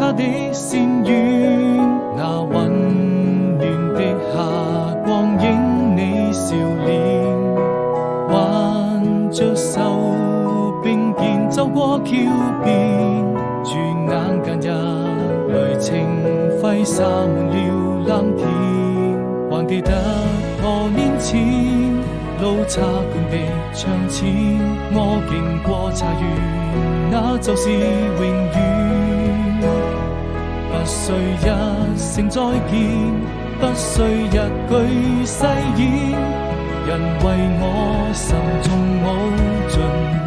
他的仙苑，那溫暖的霞光映你笑臉，挽着手並肩走過橋邊，轉眼間一縷情揮灑滿了藍天，還記得多年前路差館的窗前，我經過茶園，那就是永遠。不需一聲再見，不需一句誓言，因為我心中無盡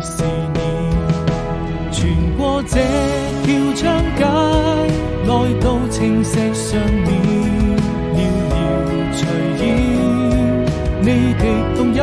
思念。穿過這條長街，來到青石上面，遙遙隨煙，你的動人